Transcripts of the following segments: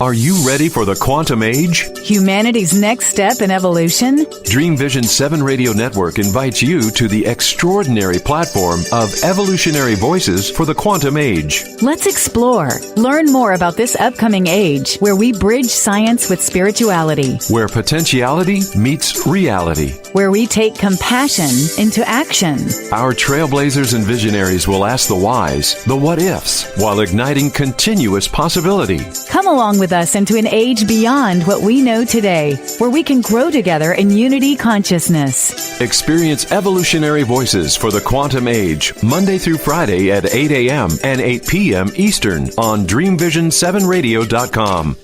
Are you ready for the quantum age? Humanity's next step in evolution? Dream Vision 7 Radio Network invites you to the extraordinary platform of evolutionary voices for the quantum age. Let's explore. Learn more about this upcoming age where we bridge science with spirituality. Where potentiality meets reality. Where we take compassion into action. Our trailblazers and visionaries will ask the whys, the what-ifs, while igniting continuous possibility. Come along with us into an age beyond what we know today, where we can grow together in unity consciousness. Experience evolutionary voices for the quantum age, Monday through Friday at 8 a.m. and 8 p.m. Eastern on DreamVision7Radio.com.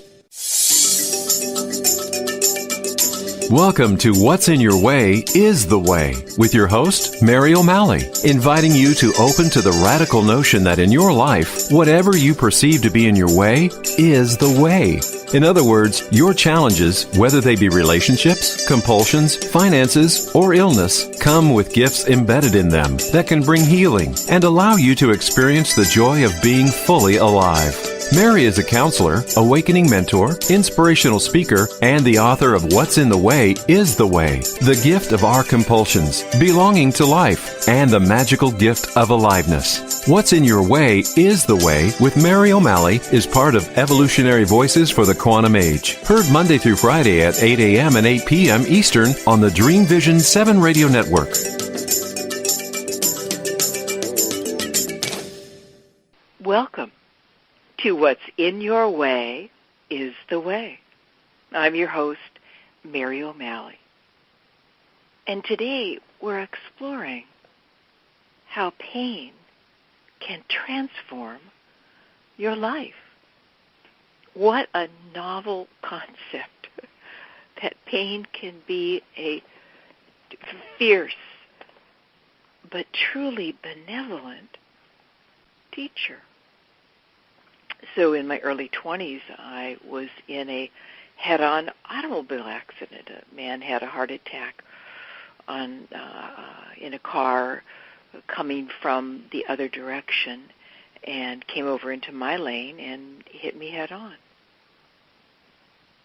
Welcome to What's in Your Way is the Way with your host, Mary O'Malley, inviting you to open to the radical notion that in your life, whatever you perceive to be in your way is the way. In other words, your challenges, whether they be relationships, compulsions, finances, or illness, come with gifts embedded in them that can bring healing and allow you to experience the joy of being fully alive. Mary is a counselor, awakening mentor, inspirational speaker, and the author of What's in the Way is the Way, the gift of our compulsions, belonging to life, and the magical gift of aliveness. What's in Your Way is the Way with Mary O'Malley is part of Evolutionary Voices for the Quantum Age. Heard Monday through Friday at 8 a.m. and 8 p.m. Eastern on the Dream Vision 7 Radio Network. Welcome to What's in Your Way is the Way. I'm your host, Mary O'Malley. And today we're exploring how pain can transform your life. What a novel concept that pain can be a fierce but truly benevolent teacher. So in my early 20s, I was in a head-on automobile accident. A man had a heart attack in a car coming from the other direction and came over into my lane and hit me head-on.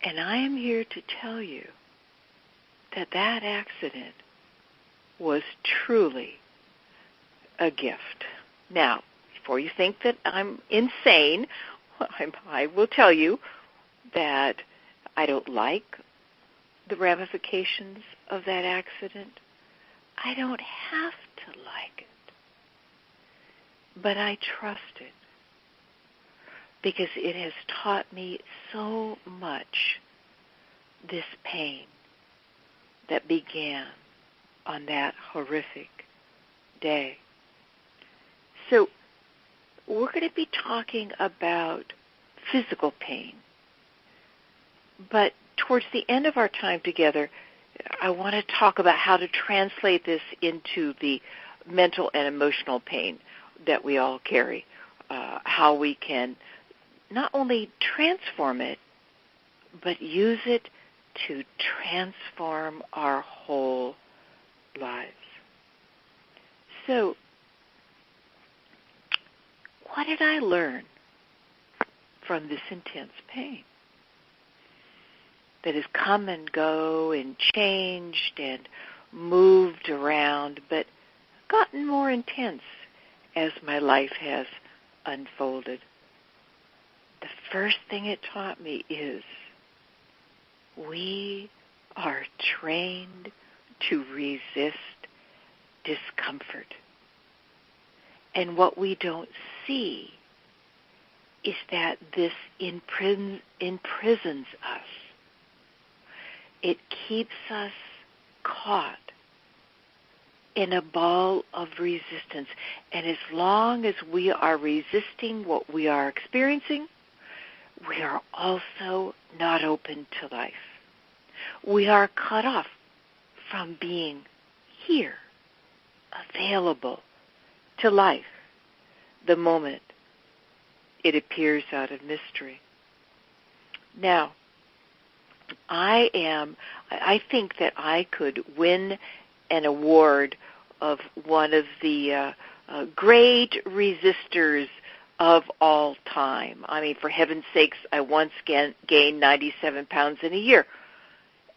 And I am here to tell you that that accident was truly a gift. Now, before you think that I'm insane, I will tell you that I don't like the ramifications of that accident. I don't have to like it. But I trust it because it has taught me so much, this pain that began on that horrific day. So we're going to be talking about physical pain. But towards the end of our time together, I want to talk about how to translate this into the mental and emotional pain that we all carry, how we can not only transform it, but use it to transform our whole lives. So, what did I learn from this intense pain that has come and go and changed and moved around, but gotten more intense as my life has unfolded? The first thing it taught me is we are trained to resist discomfort. And what we don't see is that this imprisons us. It keeps us caught in a ball of resistance. And as long as we are resisting what we are experiencing, we are also not open to life. We are cut off from being here, available to life, the moment it appears out of mystery. Now, I think that I could win an award of one of the great resistors of all time. I mean, for heaven's sakes, I once gained 97 pounds in a year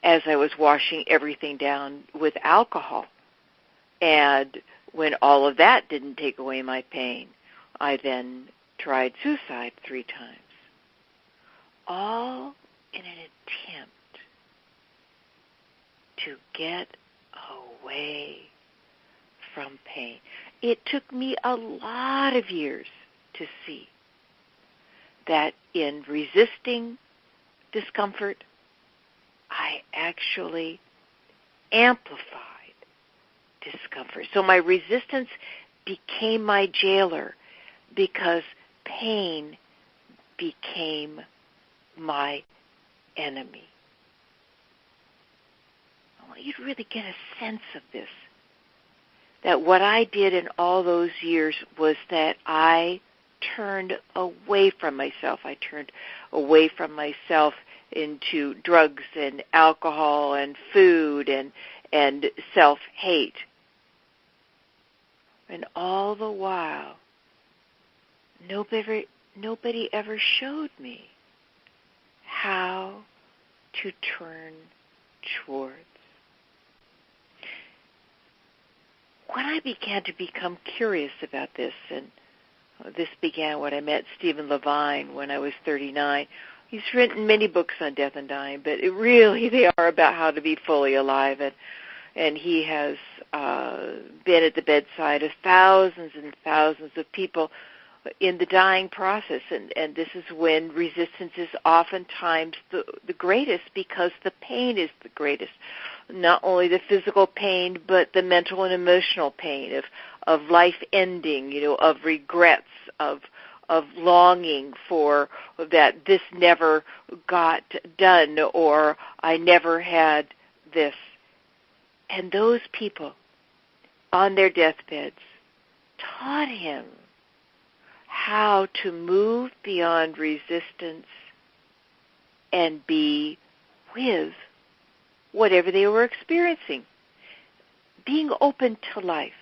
as I was washing everything down with alcohol. And when all of that didn't take away my pain, I then tried suicide 3 times. All in an attempt to get away from pain. It took me a lot of years to see that in resisting discomfort, I actually amplified discomfort. So my resistance became my jailer because pain became my enemy. I want you to really get a sense of this, that what I did in all those years was that I turned away from myself. I turned away from myself into drugs and alcohol and food and self-hate. And all the while, nobody ever showed me how to turn towards. When I began to become curious about this, and this began when I met Stephen Levine when I was 39. He's written many books on death and dying, but they are about how to be fully alive. And he has been at the bedside of thousands and thousands of people in the dying process. And this is when resistance is oftentimes the greatest, because the pain is the greatest. Not only the physical pain, but the mental and emotional pain of life ending, of regrets, of longing for that this never got done, or I never had this. And those people on their deathbeds taught him how to move beyond resistance and be with whatever they were experiencing. Being open to life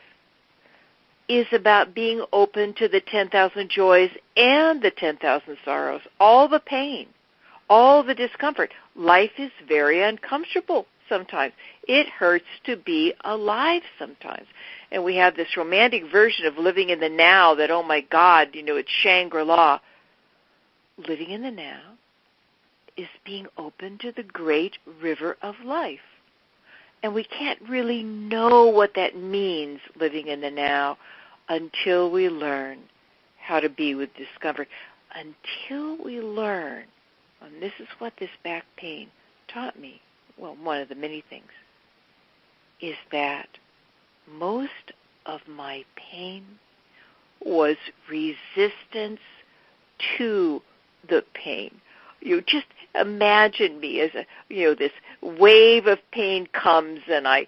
is about being open to the 10,000 joys and the 10,000 sorrows, all the pain, all the discomfort. Life is very uncomfortable sometimes. It hurts to be alive sometimes. And we have this romantic version of living in the now that, oh my God, it's Shangri-La. Living in the now is being open to the great river of life. And we can't really know what that means, living in the now, until we learn how to be with discomfort. Until we learn, and this is what this back pain taught me, well, one of the many things, is that most of my pain was resistance to the pain. You just imagine me as this wave of pain comes, and I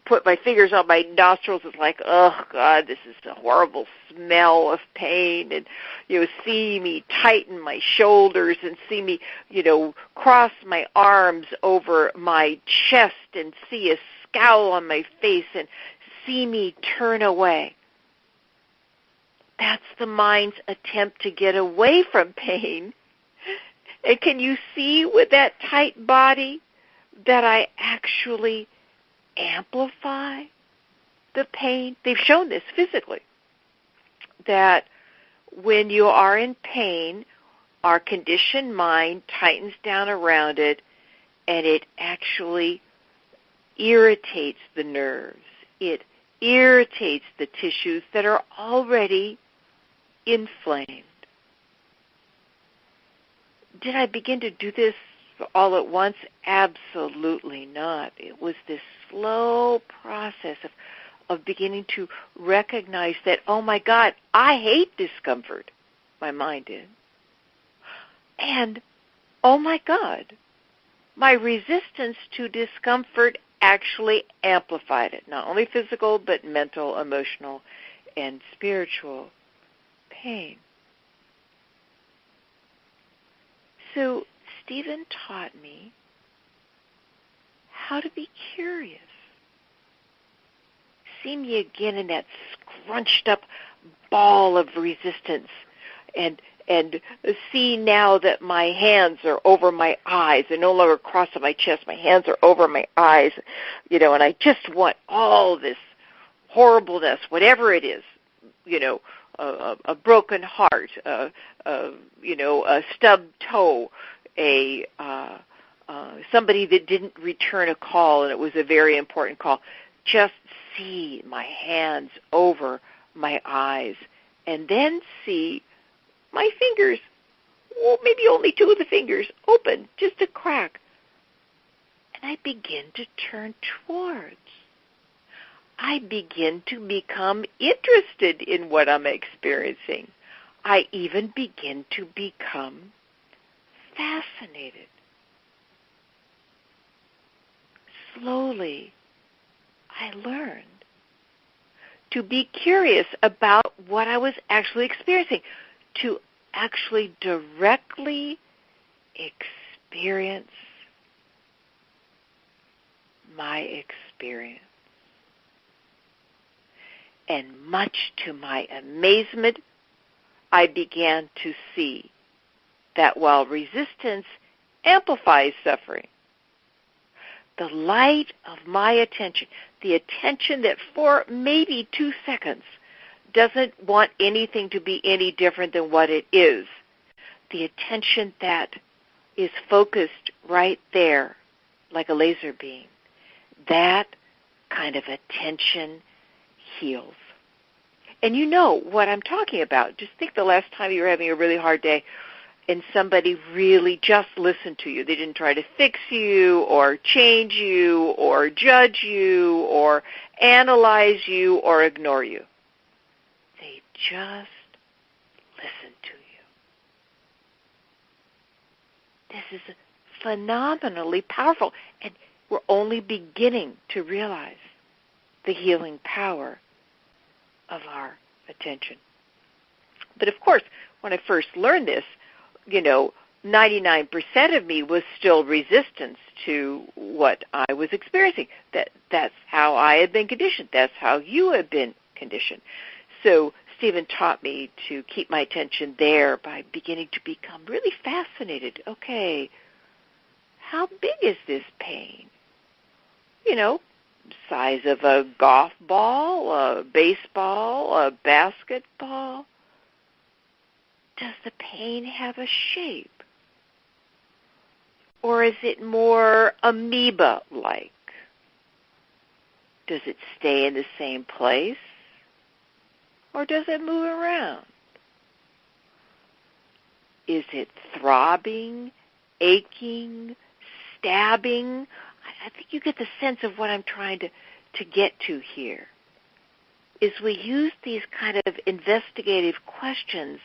put my fingers on my nostrils. It's like, oh God, this is a horrible smell of pain, and see me tighten my shoulders, and see me cross my arms over my chest, and see a scowl on my face, and see me turn away. That's the mind's attempt to get away from pain. And can you see with that tight body that I actually amplify the pain? They've shown this physically, that when you are in pain, our conditioned mind tightens down around it, and it actually irritates the nerves. It irritates the tissues that are already inflamed. Did I begin to do this all at once? Absolutely not. It was this slow process of beginning to recognize that, oh my God, I hate discomfort. My mind did. And, oh my God, my resistance to discomfort actually amplified it. Not only physical, but mental, emotional, and spiritual pain. So Stephen taught me how to be curious. See me again in that scrunched up ball of resistance, and see now that my hands are over my eyes. They're no longer crossed on my chest. My hands are over my eyes, and I just want all this horribleness, whatever it is, a broken heart, a stubbed toe, somebody that didn't return a call and it was a very important call. Just see my hands over my eyes, and then see my fingers, maybe only two of the fingers, open, just a crack. And I begin to turn towards. I begin to become interested in what I'm experiencing. I even begin to become fascinated. Slowly, I learned to be curious about what I was actually experiencing, to actually directly experience my experience. And much to my amazement, I began to see that while resistance amplifies suffering, the light of my attention, the attention that for maybe 2 seconds doesn't want anything to be any different than what it is, the attention that is focused right there like a laser beam, that kind of attention heals. And you know what I'm talking about. Just think the last time you were having a really hard day and somebody really just listened to you. They didn't try to fix you or change you or judge you or analyze you or ignore you. They just listened to you. This is phenomenally powerful, and we're only beginning to realize the healing power of our attention. But of course, when I first learned this, 99% of me was still resistance to what I was experiencing. That's how I had been conditioned. That's how you have been conditioned. So Stephen taught me to keep my attention there by beginning to become really fascinated. Okay, how big is this pain? Size of a golf ball, a baseball, a basketball. Does the pain have a shape? Or is it more amoeba-like? Does it stay in the same place? Or does it move around? Is it throbbing, aching, stabbing? I think you get the sense of what I'm trying to get to here. Is we use these kind of investigative questions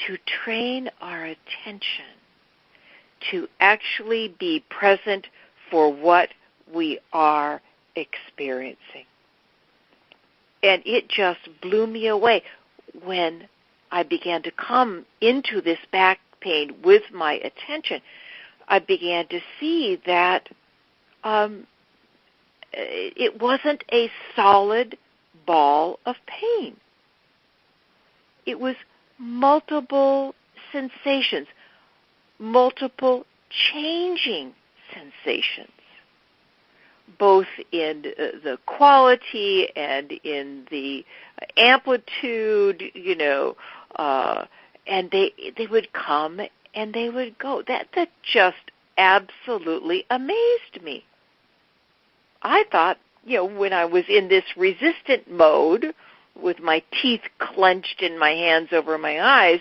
to train our attention to actually be present for what we are experiencing. And it just blew me away when I began to come into this back pain with my attention. I began to see that it wasn't a solid ball of pain. It was multiple sensations, multiple changing sensations, both in the quality and in the amplitude, and they would come and they would go. That just absolutely amazed me. I thought, when I was in this resistant mode with my teeth clenched in my hands over my eyes,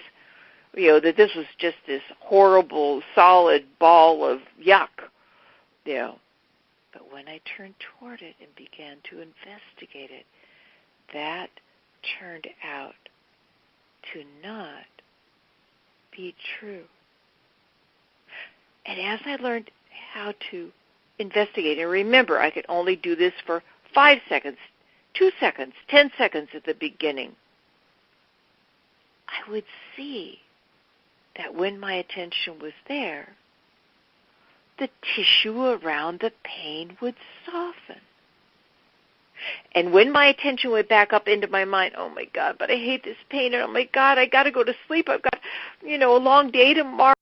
that this was just this horrible, solid ball of yuck, But when I turned toward it and began to investigate it, that turned out to not be true. And as I learned how to investigate, and remember, I could only do this for 5 seconds, 2 seconds, 10 seconds at the beginning, I would see that when my attention was there, the tissue around the pain would soften. And when my attention went back up into my mind, oh, my God, but I hate this pain, and oh, my God, I got to go to sleep. I've got, a long day tomorrow.